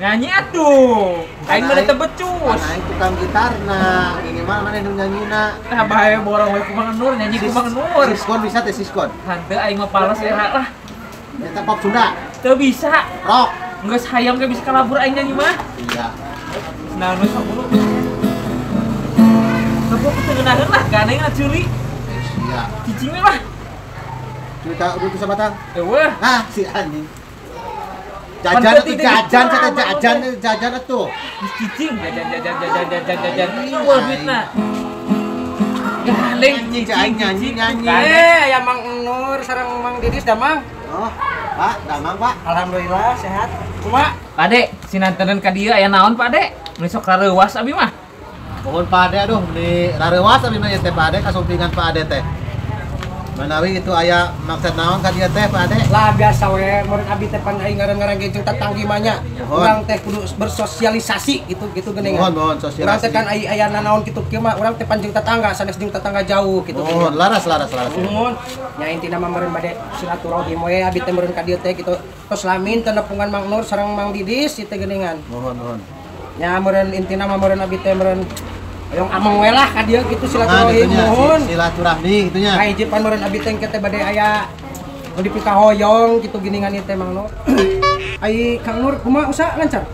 Nyanyi atuh. Aing mah teu becus. Aing tukang gitarna. Ini mah mana nu nyanyina. Tah bae borong we ku Mang Nur nyanyi ku Mang Nur. Siskon bisa teh siskon. Hanteu aing mah pales era lah. Eta pop Sunda. Teu bisa. Rock. Geus hayam ge bisa kalabur aing nyanyi mah. Iya. Nah, nu sabulu. Kamu ketengenaheun lah ka aing ngacuri. Iya. Cicing we mah. Cerita udah bisa batang. Eueuh. Ah, si anjing. Jajan atuh jajan, kata jajan atuh. Cicing jajan. Eueuh duitna. Galeng cicing nyanyi. Ya Mang Nur sareng Mang Didis dah Mang. Oh, Pak, damang Pak. Alhamdulillah sehat. Kumaha? Pade, sinanteun ka dieu aya naon Pade? Nu sok kareuwas abi mah. Mohon Pak Ade aduh di rarewas abi mah teh Pak Ade kasumpingan Pak Ade teh. Manawi itu aya maksud naon ka dieu teh Pak Ade? Lah biasa we mun abi teh pan aing ngaran-ngaran ge jeung tetanggi mah nya. Urang teh kudu bersosialisasi gitu geuning. Mohon Urang sosialisasi. teh kan aya nanaon kitu kieu mah urang teh pan jeung tetangga sanes jeung tetangga jauh gitu. Mohon laras. Mohon nya intina mah meureun bade silaturahim we abi teh meureun ka dieu teh kitu. Tos lamin teu nepungan Mang Nur sareng Mang Didis ieu teh geuningan. Mohon. Nya meureun intina mah meureun abi teh meureun yang amang we lah ka dieu kitu silaturahim mohon. Silaturahmi gitunya. Ka hiji pan meureun abi teh teh bade aya nu dipikahoyong kitu geuningan ieu teh Mang Nur. Ai Kang Nur kumaha usaha lancar?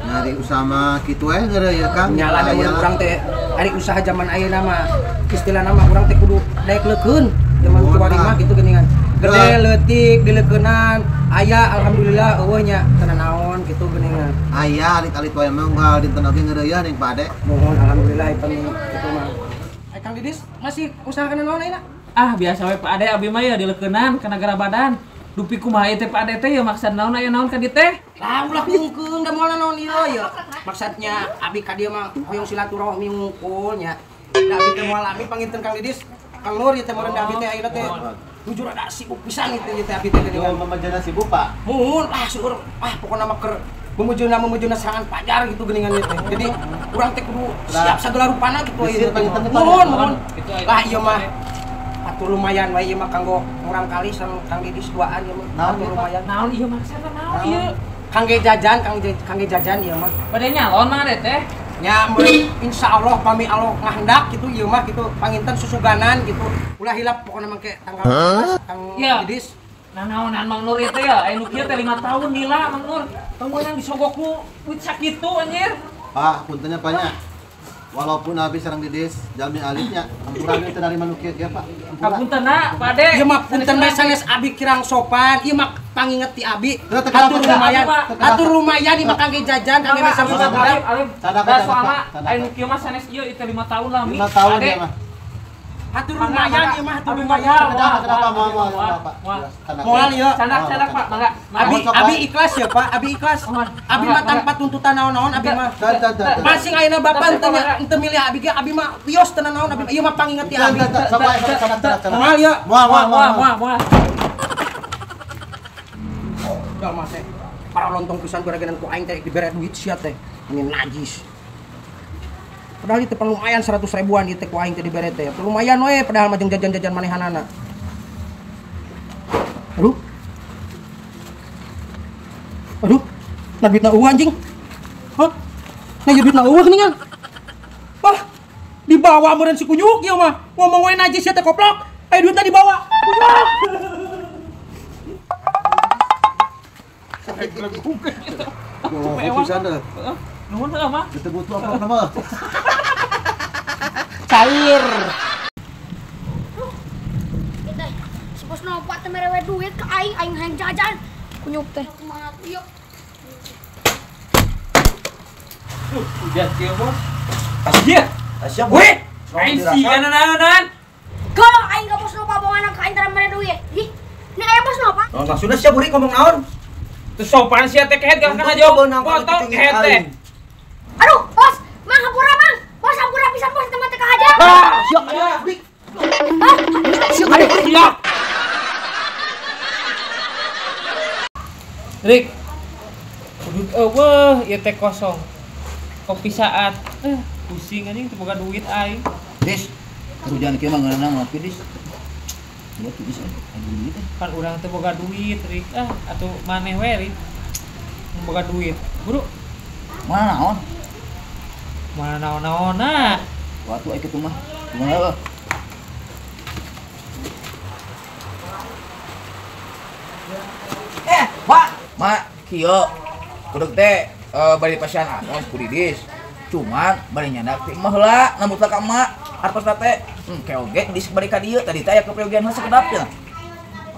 Nyari usaha mah kitu we geureuh ya Kang. Nyala da urang teh ari usaha zaman ayeuna mah istilahna mah urang teh kudu daek leukeun zaman kiwari mah kitu geuningan. Gede leutik dileukeunnan aya alhamdulillah eueuh nya teu naon kitu geuningan. Aya alit-alit wae mah unggal dinten oge ngeureuyeun ning Pak Ade. Mohon alhamdulillah kitu mah. Ai Kang Didis masih usaha kana naon ayeuna? Ah, biasa we Pak Ade abi mah ya dileukeunnan ka nagara badan. Dupi kumaha ieu teh Pak Ade teh ya maksud naon aya naon ka dieu teh? Lah ulah ngungkeun da moal naon ieu ya. Maksudnya abi ka dieu mah hoyong silaturahmi ngungkul nya. Da abi teh moal abi panginten Kang Didis. Kang Nur ieu teh meureun da abi teh ayeuna teh jujur ada sibuk pisan ieu teh abi teh geuningan. Mamajana sibuk Pak. Muhun seueur pokona mah keur memujuna serangan pajar gitu geuningan ieu teh. Jadi urang teh kudu siap sagala rupana gitu ieu teh. Muhun. Lah ieu mah atur lumayan wae ieu mah kanggo urang kali sareng Kang Didis duaan ieu mah. Atur lumayan. Naon ieu maksudna naon ieu? Kangge jajan ieu mah. Bade nyalon mah Ade teh. Nya insyaallah pami Allah ngahendak gitu ieu mah gitu panginten susuganan gitu. Ulah hilap pokona mangke tanggal Kang Didis. Nah naonan Mang Nur ieu teh ya, anu kieu teh 5 tahun lila Mang Nur. Tonggolan disogok ku duit sakitu anjir. Pak, puntennya banyak. Walaupun habis sareng Didis jalmi alitnya, ampurannya teh dari manu kieu Pak. Kapuntenna Pak Ade. Ieu mah punten bae sanes abi kirang sopan. Ieu mah panginget ti abi. Atur lumayan ieu mah kangge jajan, kangge mesa budak-budak. Selama anu kieu mah sanes ieu teh 5 tahun lah mi. 5 tahun ya mah. Atur lumayan ieu mah atur lumayan. Kenapa mau Pak? Moal ieu. Candak Pak, mangga. Abi ikhlas ya Pak, abi ikhlas. Abi mah tanpa tuntutan naon-naon abi mah. Masing ayeuna bapak teu milih abi ge abi mah wios teu naon abi. Ieu mah panginget ti abi. Moal ieu. Moal. Udah mah teh. Para lontong pisan gara-gara ku aing teh dibere duit sia teh. Ini najis. Padahal itu lumayan 100 ribuan itu ku aing teh dibere teh. Lumayan we padahal mah jeung jajan-jajan manehanana. Aduh. Nah duitna eueuh anjing. Hah? Nah duitna eueuh geuningan. Wah. Dibawa meureun si kunyuk ieu mah. Ngomong we najis ya teh koplok. Aya duitna dibawa. Nuhun teh mah. Kita butuh apa nama? Cair. Si bos nopo teh merewe duit ke aing hayang jajan. Kunyuk teh kumaha yuk. Udah kieu bos. Asyik. Asyik. Weh. Aing sian naonan. Kalau aing ka bos nopo bongan ka aing tara mere duit. Ih, ini aya bos nopo? Oh, maksudnya siapa buri ngomong naon? Teu sopan sia teh kehet gak kana jawab. Foto kehet teh. Aduh, bos, mang hampura mang. Bos hampura pisan bos teman teh ka aja. Siap aya buri. Siap. Rik. Udut eueuh ieu teh kosong. Kopi saat. Pusing anjing teu boga duit aing. Dis, kerjaan kieu mah ngeunang ngopi dis. Buat bisa adu duit teh. Kan urang teu boga duit, Rik. Atuh maneh we, Rik. Boga duit. Buru, Mana naon? Mana naon-naona. Waktu aing kitu mah. Gimana? Pak. Mak, kieu. Kudu teh bari pasien anos kudidis. Cuman bari nyandak teh mah heula nambut ka emak. Artos teh keoge dis bari ka dieu tadi teh aya kepeogean heuh sakedapnya.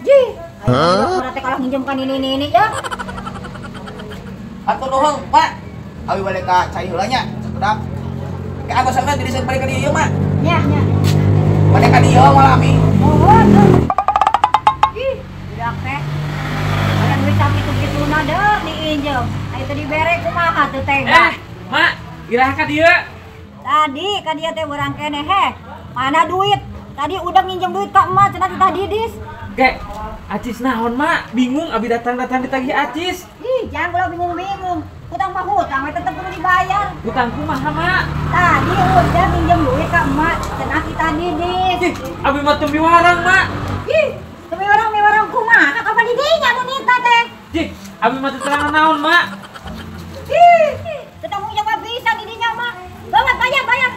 Ji. Ayo teh kalah nginjemkan ini ya. Atuh nuhun, Mak. Abi bade ka cai heula nya sakedap. Ka angosana di bari ka dieu, Mak. Nya. Bade ka dieu malami. Mohon. Ih, budak teh. Aya duit tak kitu-kituna deuh diinjem. Aya teh dibere kumaha teu teh. Mak, iraha ka dieu. Tadi ka dia teh urang keneh he. Mana duit? Tadi udah nginjem duit ka emak cenah titah didis. Ge, Acis naon, Mak? Bingung abi datang-datang ditagih Acis. Ih, jangan gula bingung-bingung. Hutang mah hutang, tetep kudu dibayar. Hutang kumaha, Mak? Tadi udah minjem duit ka emak cenah titah didis. Ih, abi mah teu miwarang, Mak. Ih, teu orang kumaha kapan didinya nu nita teh. Jih, abi mah teu terang naon, Mak. Ih, tanggung jawab bisa didinya mah. Banget bayar, banget.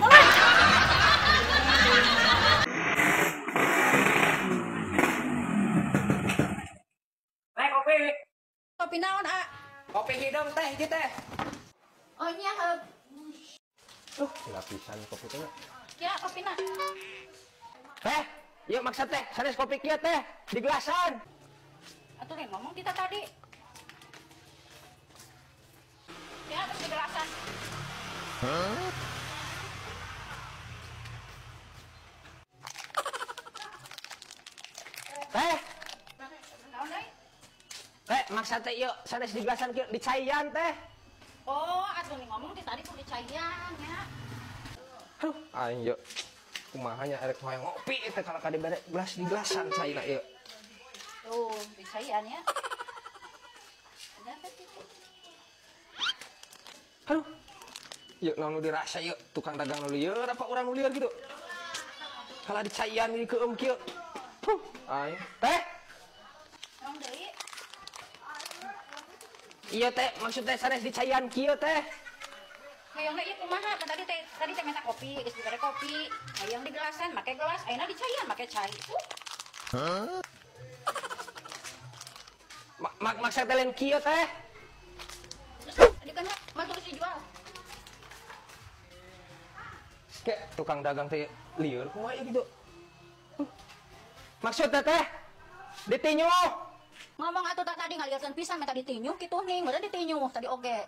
Kopi. Kopi naon, A? Kopi hidung teh hiji teh. Oh nya, Lapisan kopi teh. kira kopi na. Teh, yuk maksud teh, sanes kopi kieu teh di gelasan. Atuh nih ngomong kita tadi. Ya, terus di gelasan. Teh, Naon deui? teh maksud teh yuk sanes di gelasan kieu di caian teh. Oh, atuh nih ngomong tadi kudu caian ya. Aduh, aing yuk. Kumahanya erek hoyong ngopi teh kalau ka dibere gelas di gelasan caina yuk. Tuh, di caian ya. Udah teh gitu. Aduh. Yuk naon nu dirasa yuk tukang dagang nu lieur apa urang nu lieur gitu. Kalau di caian di keum kieu. Aing. Teh, Naon deui? iya teh maksud teh sanes di caian kieu teh. Hayang ieu kumaha? Tadi teh minta kopi, geus dibere kopi. Hayang di gelasan, make gelas, ayeuna di caian, make cai. Maksud teh lain kieu teh. Tadi kan mah terus dijual. Kayak tukang dagang teh lieur kumaha ya gitu. Maksud teh ditinyu. Ngomong atuh tadi ngaliasan pisan minta ditinyu kitu nih, meureun ditinyu tadi oge.